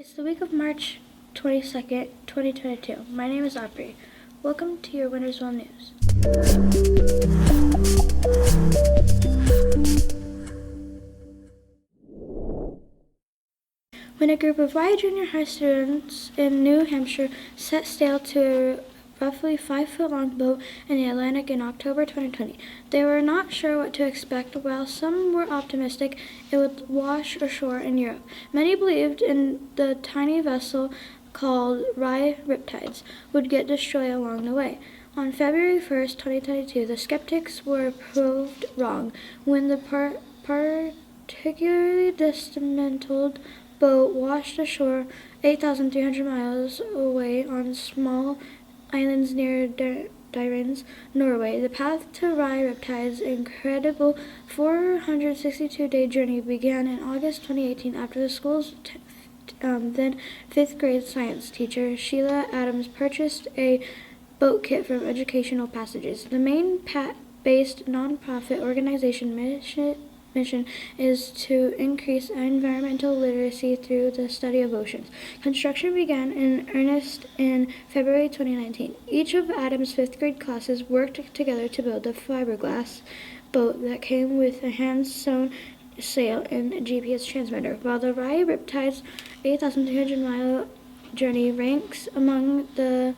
It's the week of March 22nd, 2022. My name is Aubrey. Welcome to your Wintersville News. When a group of Rye Junior High students in New Hampshire set sail to a roughly 5-foot-long boat in the Atlantic in October 2020, they were not sure what to expect. While some were optimistic it would wash ashore in Europe, many believed in the tiny vessel called Rye Riptides would get destroyed along the way. On February 1st, 2022, the skeptics were proved wrong when the particularly dismantled boat washed ashore 8,300 miles away on small islands near Dirnes, Norway. The path to Rye Riptides' incredible 462-day journey began in August 2018 after the school's then 5th grade science teacher, Sheila Adams, purchased a boat kit from Educational Passages. The Maine-based nonprofit organization mission is to increase environmental literacy through the study of oceans. Construction began in earnest in February 2019. Each of Adams' 5th grade classes worked together to build a fiberglass boat that came with a hand-sewn sail and a GPS transmitter. While the Rye Riptides' 8,300-mile journey ranks among the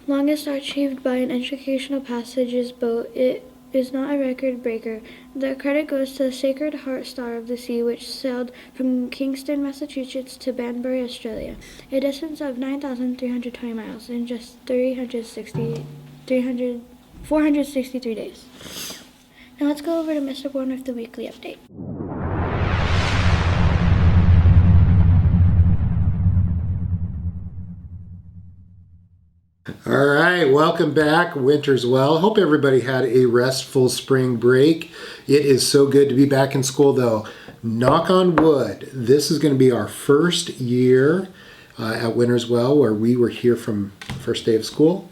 longest achieved by an Educational Passages boat, it is not a record breaker. The credit goes to the Sacred Heart Star of the Sea, which sailed from Kingston, Massachusetts to Banbury, Australia, a distance of 9,320 miles in just 463 days. Now let's go over to Mr. Bourne with the weekly update. All right, welcome back, Winter's Well. Hope everybody had a restful spring break. It is so good to be back in school, though. Knock on wood, this is going to be our first year at Winter's Well, where we were here from the first day of school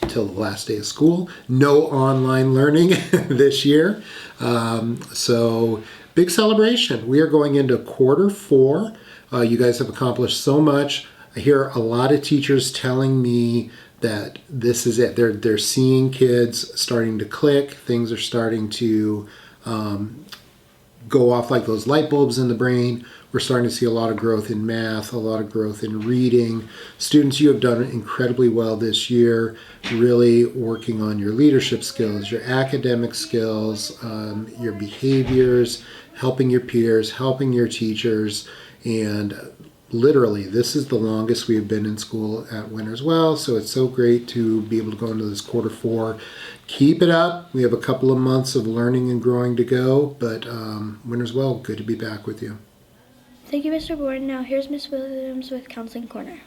till the last day of school. No online learning this year. So big celebration. We are going into quarter 4. You guys have accomplished so much. I hear a lot of teachers telling me that this is it. They're seeing kids starting to click. Things are starting to go off like those light bulbs in the brain. We're starting to see a lot of growth in math, a lot of growth in reading. Students, you have done incredibly well this year, really working on your leadership skills, your academic skills, your behaviors, helping your peers, helping your teachers, and literally, this is the longest we have been in school at Winter's Well, so it's so great to be able to go into this quarter 4. Keep it up. We have a couple of months of learning and growing to go, but Winter's Well, good to be back with you. Thank you, Mr. Bourne. Now here's Miss Williams with Counseling Corner.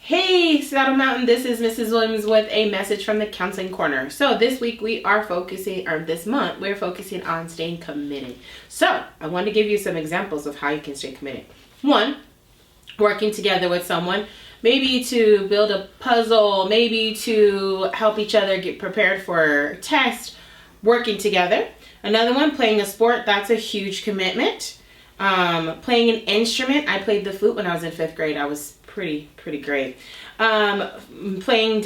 Hey, Seattle Mountain, this is Mrs. Williams with a message from the Counseling Corner. So this week this month, we're focusing on staying committed. So I want to give you some examples of how you can stay committed. 1, working together with someone, maybe to build a puzzle, maybe to help each other get prepared for a test, working together. Another one, playing a sport, that's a huge commitment. Playing an instrument, I played the flute when I was in 5th grade. I was pretty great. Doing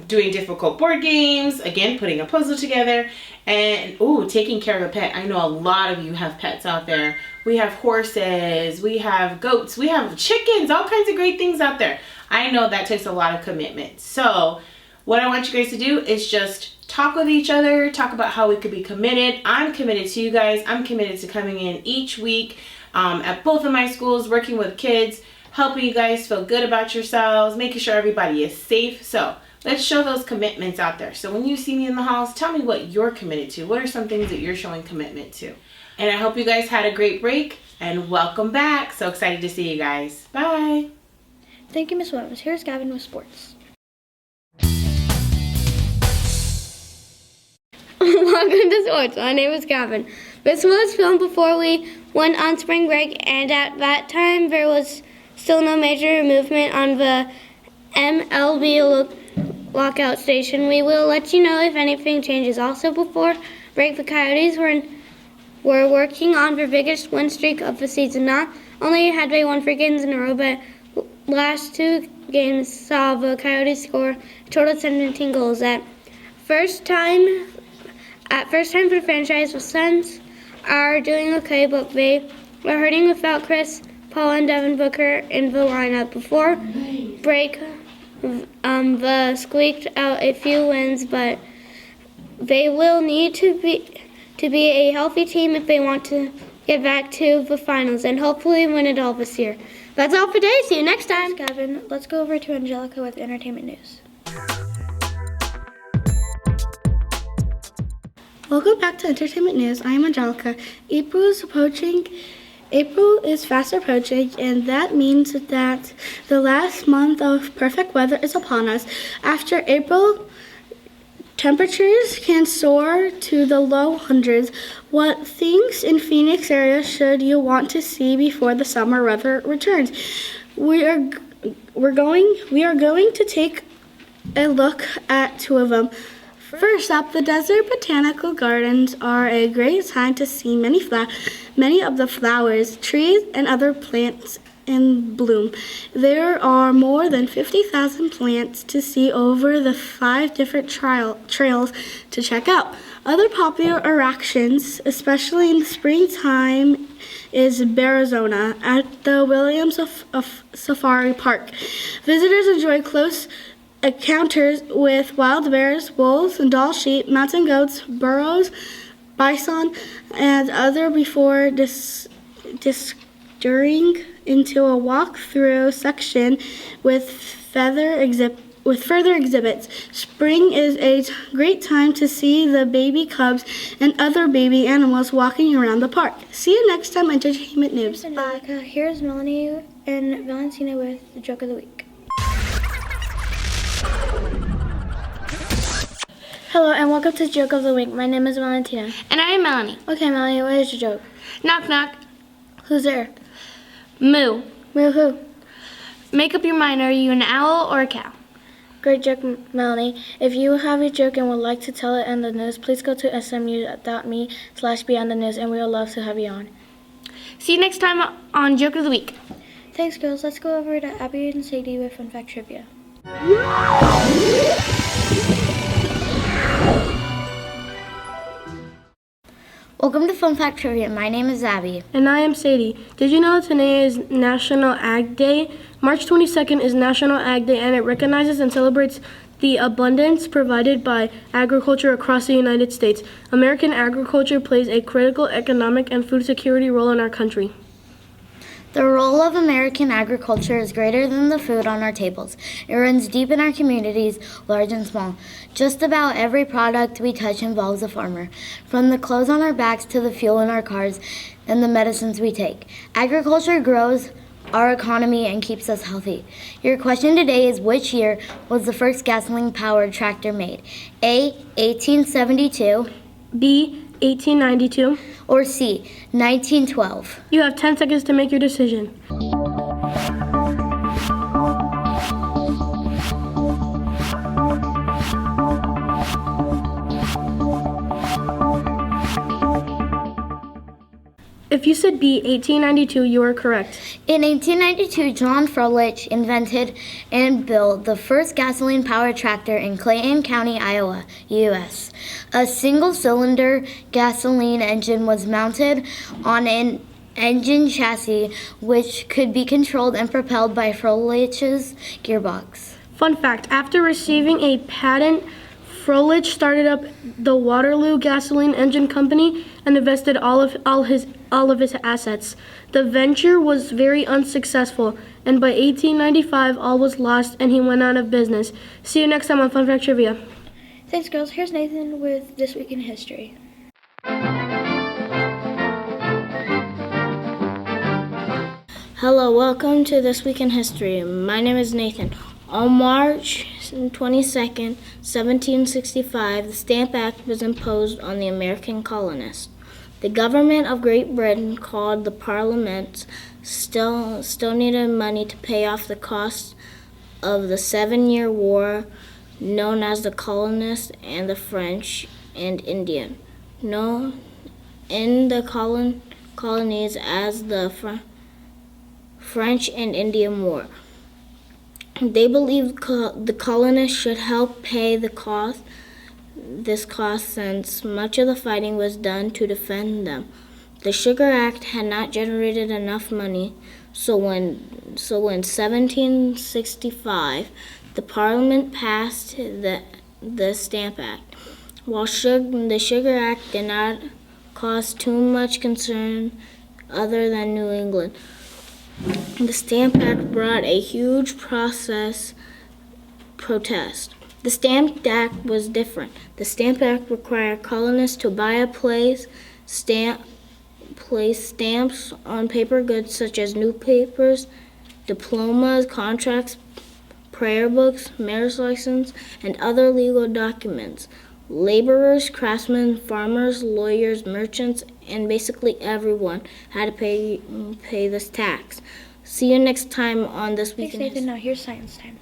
difficult board games, again, putting a puzzle together, and taking care of a pet. I know a lot of you have pets out there. We have horses, we have goats, we have chickens, all kinds of great things out there. I know that takes a lot of commitment. So what I want you guys to do is just talk with each other, talk about how we could be committed. I'm committed to you guys. I'm committed to coming in each week at both of my schools, working with kids, helping you guys feel good about yourselves, making sure everybody is safe. So let's show those commitments out there. So when you see me in the halls, tell me what you're committed to. What are some things that you're showing commitment to? And I hope you guys had a great break, and welcome back. So excited to see you guys. Bye. Thank you, Miss Williams. Here's Gavin with sports. Welcome to sports. My name is Gavin. This was filmed before we went on spring break, and at that time there was still no major movement on the MLB lockout station. We will let you know if anything changes. Also, before break, the Coyotes were working on their biggest win streak of the season. Not only had they won 3 games in a row, but last 2 games saw the Coyotes score a total of 17 goals. At first time for the franchise, the Suns are doing okay, but they are hurting without Chris Paul and Devin Booker in the lineup. Before break, the squeaked out a few wins, but they will need to be a healthy team if they want to get back to the finals and hopefully win it all this year. That's all for today. See you next time. Thanks, Gavin. Let's go over to Angelica with entertainment news. Welcome back to Entertainment News. I am Angelica. April is fast approaching, and that means that the last month of perfect weather is upon us. After April, temperatures can soar to the low hundreds. What things in Phoenix area should you want to see before the summer weather returns? We are going to take a look at 2 of them. First up, the Desert Botanical Gardens are a great time to see many of the flowers, trees, and other plants in bloom. There are more than 50,000 plants to see over the 5 different trails to check out. Other popular attractions, especially in the springtime, is Bearizona at the Williams of Safari Park. Visitors enjoy close encounters with wild bears, wolves, and doll sheep, mountain goats, burros, bison, and other before disappearing into a walk-through section with further exhibits. Spring is a great time to see the baby cubs and other baby animals walking around the park. See you next time, Entertainment News. Bye. Here's Melanie and Valentina with the joke of the week. Hello and welcome to Joke of the Week. My name is Valentina. And I am Melanie. Okay, Melanie, what is your joke? Knock, knock. Who's there? Moo. Moo who? Make up your mind. Are you an owl or a cow? Great joke, Melanie. If you have a joke and would like to tell it in the news, please go to smu.me/beyondthenews and we would love to have you on. See you next time on Joke of the Week. Thanks, girls. Let's go over to Abby and Sadie with Fun Fact Trivia. Welcome to Fun Fact Trivia. My name is Abby. And I am Sadie. Did you know today is National Ag Day? March 22nd is National Ag Day, and it recognizes and celebrates the abundance provided by agriculture across the United States. American agriculture plays a critical economic and food security role in our country. The role of American agriculture is greater than the food on our tables. It runs deep in our communities, large and small. Just about every product we touch involves a farmer, from the clothes on our backs to the fuel in our cars and the medicines we take. Agriculture grows our economy and keeps us healthy. Your question today is, which year was the first gasoline-powered tractor made? A, 1872, B, 1892. or C, 1912? You have 10 seconds to make your decision. If you said B, 1892, you are correct. In 1892, John Froelich invented and built the first gasoline-powered tractor in Clayton County, Iowa, U.S. A single-cylinder gasoline engine was mounted on an engine chassis which could be controlled and propelled by Froelich's gearbox. Fun fact, after receiving a patent, Froelich started up the Waterloo Gasoline Engine Company and invested all of his assets. The venture was very unsuccessful, and by 1895, all was lost and he went out of business. See you next time on Fun Fact Trivia. Thanks, girls. Here's Nathan with This Week in History. Hello, welcome to This Week in History. My name is Nathan. On March 22nd, 1765, the Stamp Act was imposed on the American colonists. The government of Great Britain, called the Parliament, still needed money to pay off the costs of the 7-Year War known as the colonists and the French and Indian, known in the colonies as the French and Indian War. They believed the colonists should help pay this cost since much of the fighting was done to defend them. The Sugar Act had not generated enough money, so when 1765, the Parliament passed the Stamp Act. While the Sugar Act did not cause too much concern other than New England, the Stamp Act brought a huge protest. The Stamp Act was different. The Stamp Act required colonists to buy a place stamps on paper goods such as newspapers, diplomas, contracts, prayer books, marriage license, and other legal documents. Laborers, craftsmen, farmers, lawyers, merchants, and basically everyone had to pay this tax. See you next time on This Week Thanks, in Nathan. History. Now here's science time.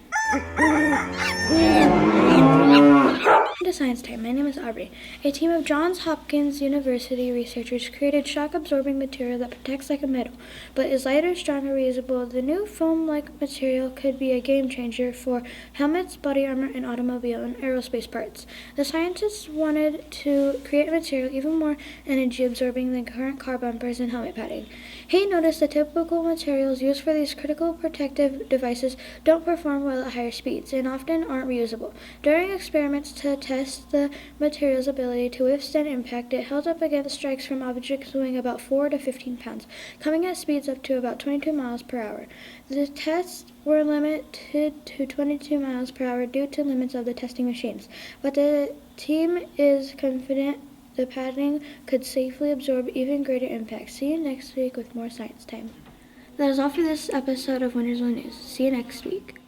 To Science Time. My name is Aubrey. A team of Johns Hopkins University researchers created shock-absorbing material that protects like a metal, but is lighter, stronger, reusable. The new foam-like material could be a game-changer for helmets, body armor, and automobile and aerospace parts. The scientists wanted to create a material even more energy-absorbing than current car bumpers and helmet padding. He noticed the typical materials used for these critical protective devices don't perform well at higher speeds and often aren't reusable. During experiments to test the material's ability to withstand impact, it held up against strikes from objects weighing about 4 to 15 pounds, coming at speeds up to about 22 miles per hour. The tests were limited to 22 miles per hour due to limits of the testing machines, but the team is confident the padding could safely absorb even greater impact. See you next week with more Science Time. That is all for this episode of Wintersville News. See you next week.